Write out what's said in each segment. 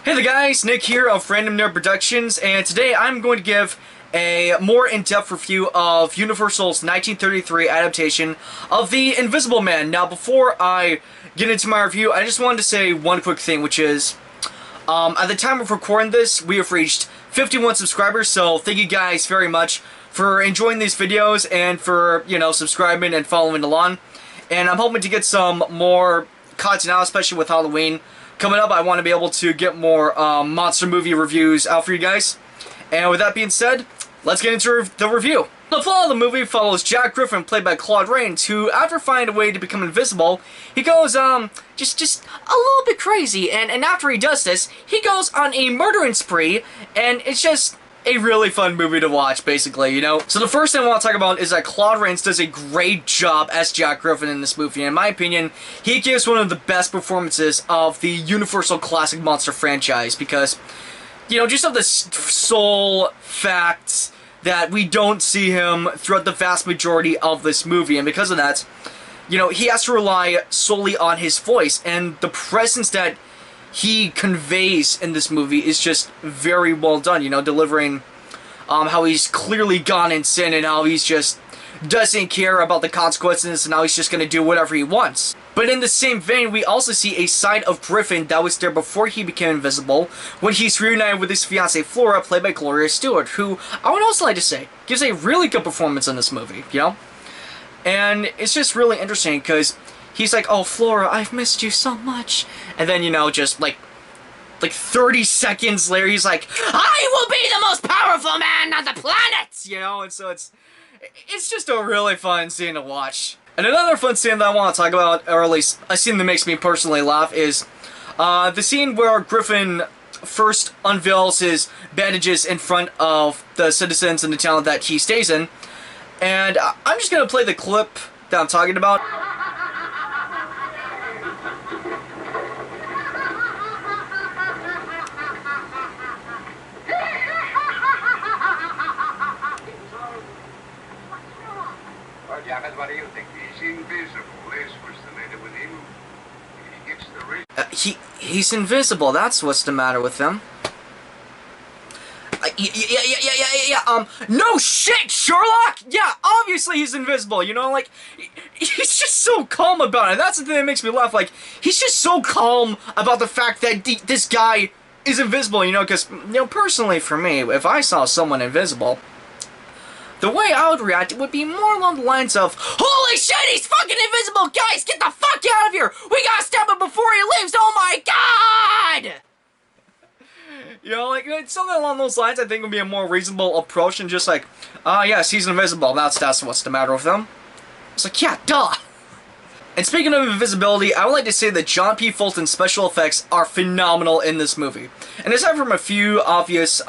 Hey there guys, Nick here of Random Nerd Productions, and today I'm going to give a more in-depth review of Universal's 1933 adaptation of The Invisible Man. Now before I get into my review, I just wanted to say one quick thing, which is, at the time of recording this, we have reached 51 subscribers, so thank you guys very much for enjoying these videos and for, subscribing and following along. And I'm hoping to get some more content out, especially with Halloween coming up. I want to be able to get more monster movie reviews out for you guys. And with that being said, let's get into the review. The plot of the movie follows Jack Griffin, played by Claude Rains, who, after finding a way to become invisible, he goes, just a little bit crazy. And after he does this, he goes on a murdering spree, and it's just a really fun movie to watch, basically, you know? So the first thing I want to talk about is that Claude Rains does a great job as Jack Griffin in this movie. In my opinion, he gives one of the best performances of the Universal Classic Monster franchise because, just of the sole fact that we don't see him throughout the vast majority of this movie, and because of that, he has to rely solely on his voice, and the presence that he conveys in this movie is just very well done, delivering how he's clearly gone in sin and how he's just doesn't care about the consequences and how he's just going to do whatever he wants. But in the same vein, we also see a side of Griffin that was there before he became invisible when he's reunited with his fiancée Flora, played by Gloria Stewart, who I would also like to say gives a really good performance in this movie, And it's just really interesting because he's like, "Oh, Flora, I've missed you so much." And then, just like 30 seconds later, he's like, "I will be the most powerful man on the planet!" And so it's just a really fun scene to watch. And another fun scene that I want to talk about, or at least a scene that makes me personally laugh, is the scene where Griffin first unveils his bandages in front of the citizens in the town that he stays in. And I'm just going to play the clip that I'm talking about. What do you think? He's invisible. That's what's the matter with him. He gets the ring. He's invisible. That's what's the matter with him. Yeah. No shit, Sherlock. Yeah, obviously he's invisible. He's just so calm about it. That's the thing that makes me laugh. He's just so calm about the fact that this guy is invisible. Because personally for me, if I saw someone invisible, the way I would react would be more along the lines of, "Holy shit, he's fucking invisible! Guys, get the fuck out of here! We gotta stop him before he leaves! Oh my god!" It's something along those lines I think would be a more reasonable approach than just yes, he's invisible. That's what's the matter with him. It's like, yeah, duh! And speaking of invisibility, I would like to say that John P. Fulton's special effects are phenomenal in this movie. And aside from a few obvious,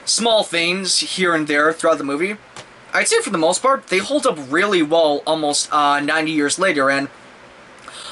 small things here and there throughout the movie, I'd say for the most part, they hold up really well almost 90 years later, and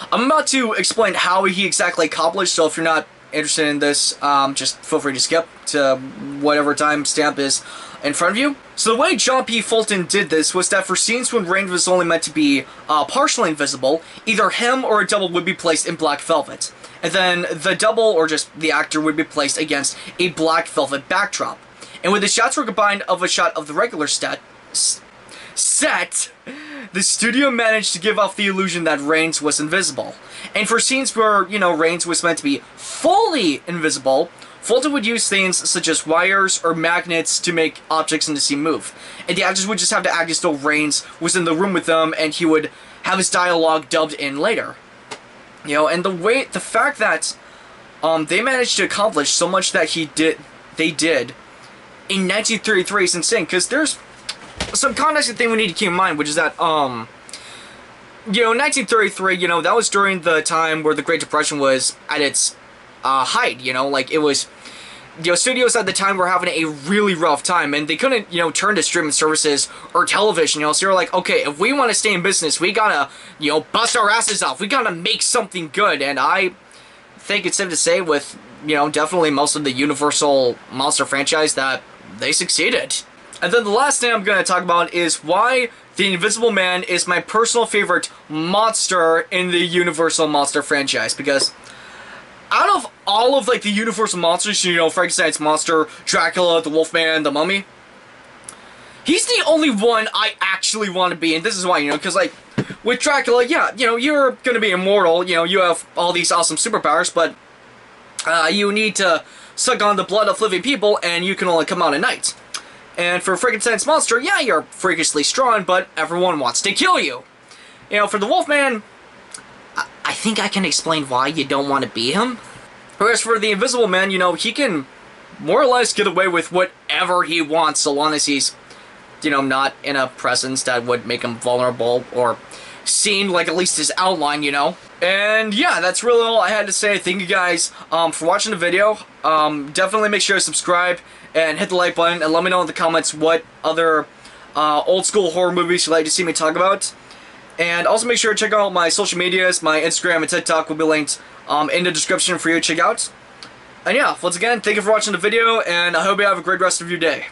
I'm about to explain how he exactly accomplished, so if you're not interested in this, just feel free to skip to whatever timestamp is in front of you. So the way John P. Fulton did this was that for scenes when Rains was only meant to be partially invisible, either him or a double would be placed in black velvet, and then the double, or just the actor, would be placed against a black velvet backdrop. And when the shots were combined of a shot of the regular set, the studio managed to give off the illusion that Rains was invisible. And for scenes where, Rains was meant to be fully invisible, Fulton would use things such as wires or magnets to make objects in the scene move. And the actors would just have to act as though Rains was in the room with them, and he would have his dialogue dubbed in later. And the fact that they managed to accomplish so much that they did in 1933 is insane, because there's some context thing we need to keep in mind, which is that, 1933, that was during the time where the Great Depression was at its height, it was, studios at the time were having a really rough time, and they couldn't, turn to streaming services or television, so you're like, okay, if we want to stay in business, we gotta, bust our asses off, we gotta make something good, and I think it's safe to say with, definitely most of the Universal Monster franchise that they succeeded. And then the last thing I'm going to talk about is why The Invisible Man is my personal favorite monster in the Universal Monster franchise. Because out of all of, like, the Universal monsters, you know, Frankenstein's monster, Dracula, the Wolfman, the Mummy, he's the only one I actually want to be, and this is why, you know, because, like, with Dracula, yeah, you know, you're gonna be immortal, you know, you have all these awesome superpowers, but you need to suck on the blood of living people, and you can only come out at night. And for Frankenstein's monster, yeah, you're freakishly strong, but everyone wants to kill you. You know, for the Wolfman, I think I can explain why you don't want to be him. Whereas for the Invisible Man, you know, he can more or less get away with whatever he wants, so long as he's, you know, not in a presence that would make him vulnerable or seen, like, at least his outline, you know. And yeah, that's really all I had to say. Thank you guys for watching the video. Definitely make sure to subscribe and hit the like button, and let me know in the comments what other old school horror movies you'd like to see me talk about. And also make sure to check out my social medias. My Instagram and TikTok will be linked in the description for you to check out. And yeah, once again, thank you for watching the video, and I hope you have a great rest of your day.